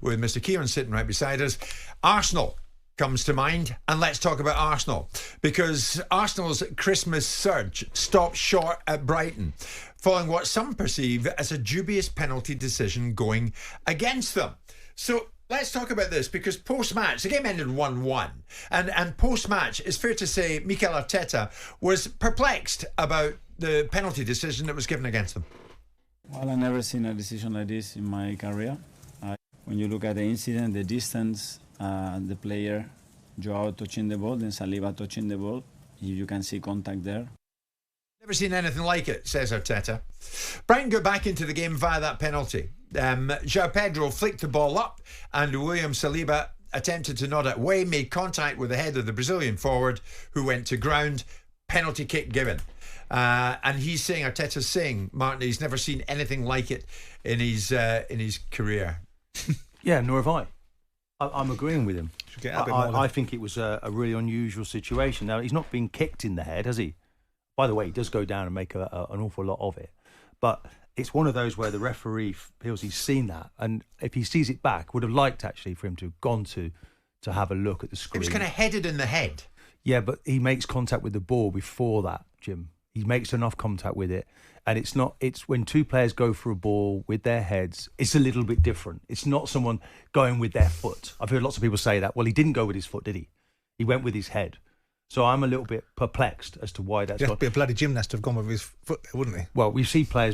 with Mr. Keown sitting right beside us. Arsenal comes to mind, and let's talk about Arsenal, because Arsenal's Christmas surge stopped short at Brighton following what some perceive as a dubious penalty decision going against them. So let's talk about this, because post-match, the game ended 1-1, and post-match, it's fair to say Mikel Arteta was perplexed about the penalty decision that was given against them. Well, I've never seen a decision like this in my career. When you look at the incident, the distance, the player, João touching the ball, then Saliba touching the ball, you can see contact there. Never seen anything like it, says Arteta. Brighton got back into the game via that penalty. João Pedro flicked the ball up, and William Saliba attempted to nod it away, made contact with the head of the Brazilian forward, who went to ground. Penalty kick given. And he's saying, Arteta's saying, Martin, he's never seen anything like it in his career. Yeah, nor have I. I'm agreeing with him. I think it was a really unusual situation. Now, he's not been kicked in the head, has he? By the way, he does go down and make an awful lot of it. But it's one of those where the referee feels he's seen that. And if he sees it back, would have liked actually for him to have gone to have a look at the screen. It was kind of headed in the head. Yeah, but he makes contact with the ball before that, Jim. He makes enough contact with it. And it's when two players go for a ball with their heads, it's a little bit different. It's not someone going with their foot. I've heard lots of people say that. Well, he didn't go with his foot, did he? He went with his head. So I'm a little bit perplexed as to why that's. He'd have to be a bloody gymnast to have gone with his foot, wouldn't he? Well, we see players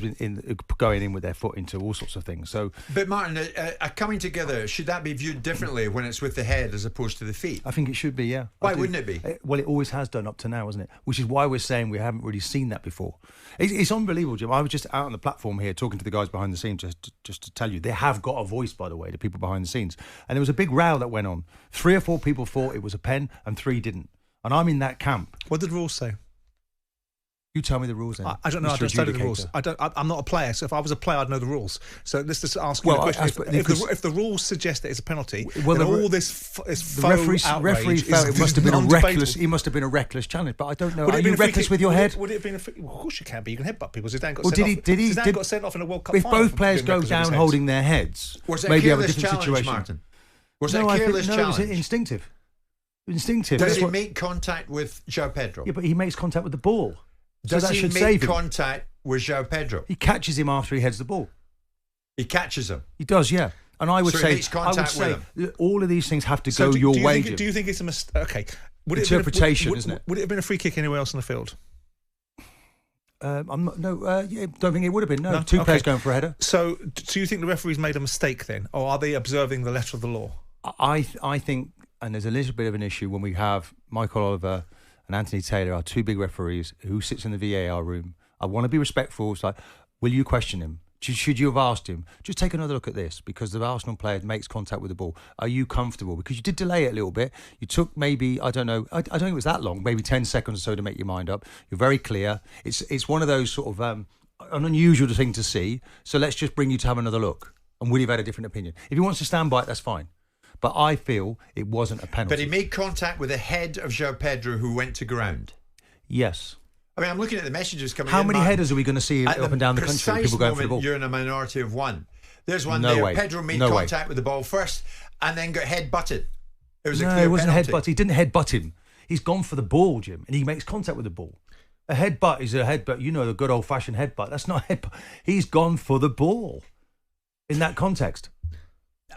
going in with their foot into all sorts of things. So, but Martin, a coming together, should that be viewed differently when it's with the head as opposed to the feet? I think it should be. Yeah. Why wouldn't it be? Well, it always has done up to now, hasn't it? Which is why we're saying we haven't really seen that before. It's unbelievable, Jim. I was just out on the platform here talking to the guys behind the scenes, just to tell you they have got a voice, by the way, the people behind the scenes. And there was a big row that went on. 3 or 4 people thought it was a pen, and 3 didn't. And I'm in that camp. What did the rules say? You tell me the rules then. I don't know. I don't study the rules. I'm not a player, so if I was a player, I'd know the rules. So let's just ask you a question. If the rules suggest that it's a penalty, then all this faux outrage felt it must have been a reckless. He must have been a reckless challenge, but I don't know. Are you reckless with your head? Would it have been? Of course you can be. You can headbutt people. Zidane got sent off in a World Cup. If final both players go down holding their heads, maybe have a different situation. Martin? Was that a careless challenge? No, it was instinctive. Does he make contact with João Pedro? Yeah, but he makes contact with the ball. Does he make contact with João Pedro? He catches him after he heads the ball. He catches him? He does, yeah. And I would say all of these things have to go your way. Do you think it's a mistake? Okay. Interpretation, isn't it? Would it have been a free kick anywhere else on the field? Don't think it would have been. No, two players going for a header. So, do you think the referees made a mistake then, or are they observing the letter of the law? I think. And there's a little bit of an issue when we have Michael Oliver and Anthony Taylor, our 2 big referees, who sits in the VAR room. I want to be respectful. It's like, will you question him? Should you have asked him? Just take another look at this, because the Arsenal player makes contact with the ball. Are you comfortable? Because you did delay it a little bit. You took maybe, I don't know, I don't think it was that long, maybe 10 seconds or so to make your mind up. You're very clear. It's one of those sort of an unusual thing to see. So let's just bring you to have another look. And will you have had a different opinion? If he wants to stand by it, that's fine. But I feel it wasn't a penalty. But he made contact with the head of João Pedro, who went to ground. Yes. I mean, I'm looking at the messages coming in. How many headers are we going to see up and down the country? People going for the ball. You're in a minority of one. There's one there. Pedro made contact with the ball first and then got head-butted. It was a clear penalty. No, it wasn't head-butt. He didn't head-butt him. He's gone for the ball, Jim, and he makes contact with the ball. A head-butt is a head-butt. You know, the good old-fashioned head-butt. That's not a head-butt. He's gone for the ball in that context.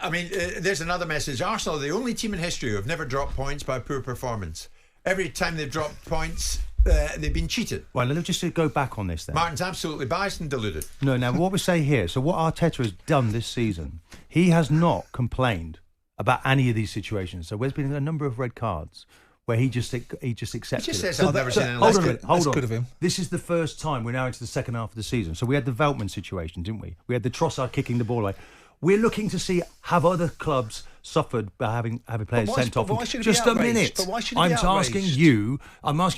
I mean, there's another message. Arsenal are the only team in history who have never dropped points by poor performance. Every time they've dropped points, they've been cheated. Well, let's just go back on this then. Martin's absolutely biased and deluded. No, now what we say here, so what Arteta has done this season, he has not complained about any of these situations. So there's been a number of red cards where he just accepted he just says, it. I've never seen anything. Hold on. Good of him. This is the first time we're now into the second half of the season. So we had the Veltman situation, didn't we? We had the Trossard kicking the ball away. We're looking to see, have other clubs suffered by having players sent off? Just a minute. I'm asking you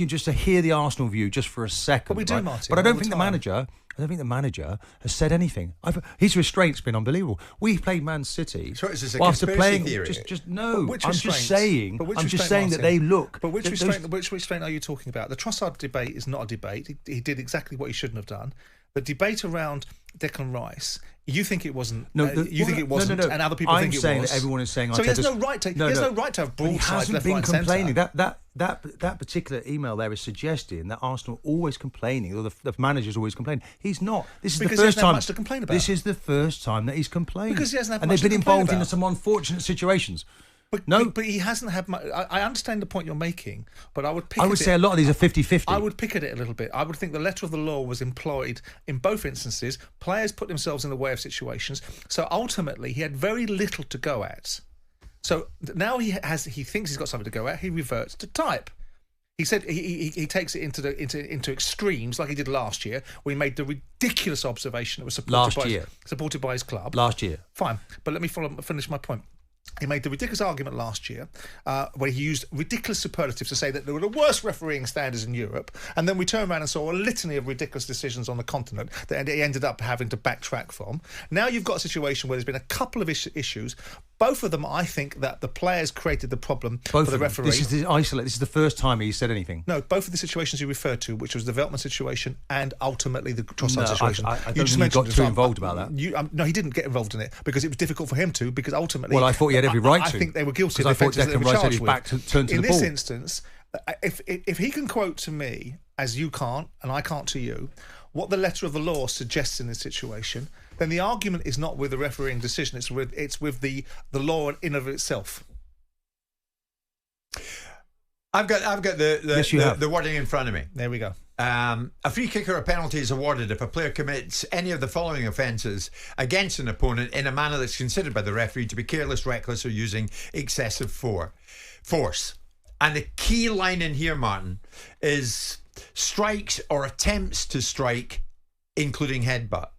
just to hear the Arsenal view just for a second. But we do, Martin. But I don't think the manager has said anything. His restraint's been unbelievable. We played Man City. So is this a conspiracy theory? No. I'm just saying that they look. But which restraint are you talking about? The Trossard debate is not a debate. He did exactly what he shouldn't have done. The debate around Declan Rice, you think it wasn't? No, you think it wasn't, and other people think it was. I'm saying that everyone is saying. So he has no right to. He has no right to have broadsides left, right, and centre. He hasn't been complaining. That particular email there is suggesting that Arsenal are always complaining, or the manager's always complaining. He's not. This is because the first he hasn't time. had much to complain about. This is the first time that he's complained. Because he hasn't had and much they've been to complain involved about. in some unfortunate situations. But he hasn't had much. I understand the point you're making, but I would pick I would say a lot of these are 50-50. I would pick at it a little bit. I would think the letter of the law was employed in both instances. Players put themselves in the way of situations. So ultimately, he had very little to go at. So now he thinks he's got something to go at. He reverts to type. He said he takes it into extremes like he did last year, where he made the ridiculous observation that was supported by his club. Last year. Fine, but let me finish my point. He made the ridiculous argument last year where he used ridiculous superlatives to say that there were the worst refereeing standards in Europe, and then we turned around and saw a litany of ridiculous decisions on the continent that he ended up having to backtrack from. Now you've got a situation where there's been a couple of issues. Both of them, I think, that the players created the problem for the referee. This is the first time he said anything. No, both of the situations you referred to, which was the Veltman situation and ultimately the Trossard situation. I don't think he got too involved about that. No, he didn't get involved in it because it was difficult for him to, because ultimately... Well, I thought he had every right to. I think they were guilty of the offences that they were charged with. Back to turn to in the this ball. instance, if he can quote to me, as you can't, and I can't to you, what the letter of the law suggests in this situation, then the argument is not with the refereeing decision, it's with the law in and of itself. I've got the wording in front of me. There we go. A free kick or a penalty is awarded if a player commits any of the following offences against an opponent in a manner that's considered by the referee to be careless, reckless, or using excessive force. And the key line in here, Martin, is strikes or attempts to strike, including headbutt.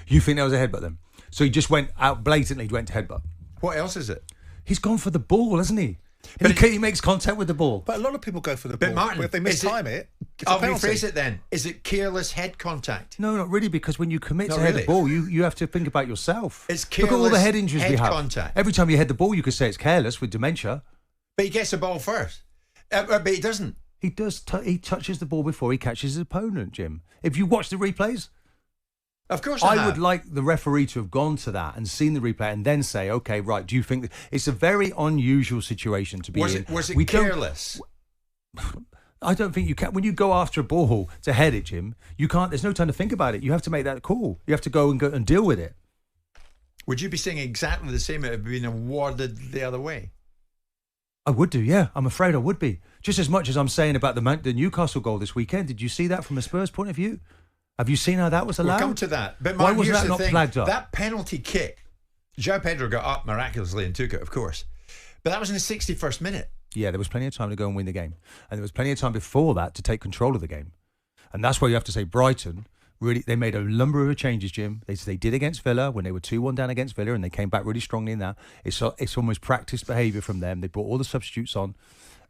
You think that was a headbutt then? So he just went out blatantly, went to headbutt. What else is it? He's gone for the ball, hasn't he? But he makes contact with the ball. But a lot of people go for the ball. But Martin, if they mistime it's I'll a penalty. rephrase it then. Is it careless head contact? No, not really, because when you commit to head the ball, you have to think about yourself. It's careless. Look at all the head injuries we have. Contact. Every time you head the ball, you could say it's careless with dementia. But he gets the ball first. But he doesn't. He does. He touches the ball before he catches his opponent, Jim. If you watch the replays... Of course I would like the referee to have gone to that and seen the replay and then say, okay, right, do you think... It's a very unusual situation to be in. Was it careless? I don't think you can. When you go after a ball to head it, Jim, you can't... There's no time to think about it. You have to make that call. You have to go and deal with it. Would you be saying exactly the same if it had been awarded the other way? I would do, yeah. I'm afraid I would be. Just as much as I'm saying about the Newcastle goal this weekend. Did you see that from a Spurs point of view? Have you seen how that was allowed? We'll come to that. But Martin, why was that not flagged up? That penalty kick, João Pedro got up miraculously and took it, of course. But that was in the 61st minute. Yeah, there was plenty of time to go and win the game. And there was plenty of time before that to take control of the game. And that's why you have to say Brighton, really, they made a number of changes, Jim. They did against Villa when they were 2-1 down against Villa, and they came back really strongly in that. It's almost practiced behaviour from them. They brought all the substitutes on,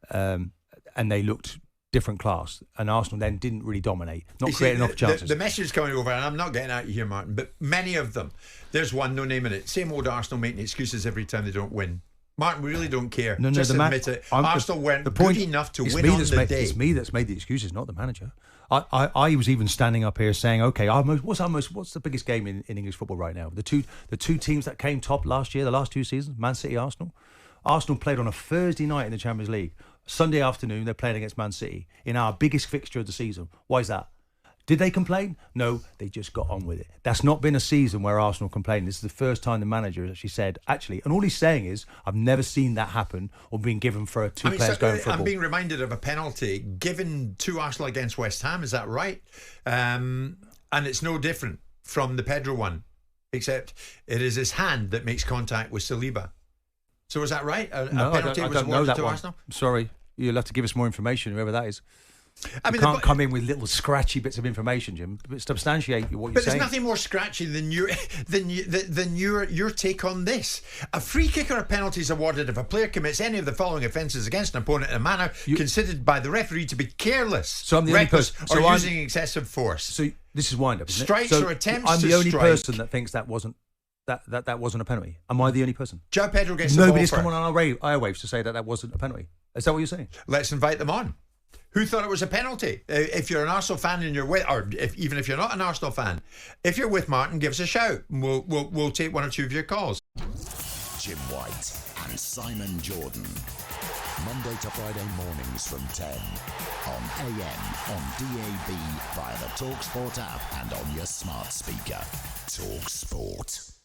and they looked different class, and Arsenal then didn't really dominate, not creating enough chances. The message is coming over, and I'm not getting out of here, Martin, but many of them, there's one, no name in it, same old Arsenal making excuses every time they don't win. Martin, we really don't care. Just admit it. Arsenal weren't good enough to win on the day. It's me that's made the excuses, not the manager. I was even standing up here saying, okay, what's the biggest game in English football right now? The two teams that came top last year, the last two seasons, Man City, Arsenal. Arsenal played on a Thursday night in the Champions League. Sunday afternoon, they're playing against Man City in our biggest fixture of the season. Why is that? Did they complain? No, they just got on with it. That's not been a season where Arsenal complained. This is the first time the manager has actually said, and all he's saying is, I've never seen that happen or been given for two players going football. I'm being reminded of a penalty given to Arsenal against West Ham, is that right? And it's no different from the Pedro one, except it is his hand that makes contact with Saliba. So is that right? A penalty was awarded to Arsenal? Sorry, you'll have to give us more information, whoever that is. I mean, you can't come in with little scratchy bits of information, Jim. But substantiate what you're saying. But there's nothing more scratchy than your take on this. A free kick or a penalty is awarded if a player commits any of the following offences against an opponent in a manner considered by the referee to be careless, so I'm the reckless, only or using excessive force. So this is wind up, isn't Strikes it? So or attempts to strike. I'm the only strike. person that thinks that wasn't a penalty. Am I the only person? João Pedro gets the ball Nobody's first. come on our airwaves to say that wasn't a penalty. Is that what you're saying? Let's invite them on. who thought it was a penalty. If you're an Arsenal fan and you're with, or even if you're not an Arsenal fan, if you're with Martin, give us a shout. We'll take one or two of your calls. Jim White and Simon Jordan. Monday to Friday mornings from 10 on AM, on DAB, via the talkSPORT app and on your smart speaker. talkSPORT.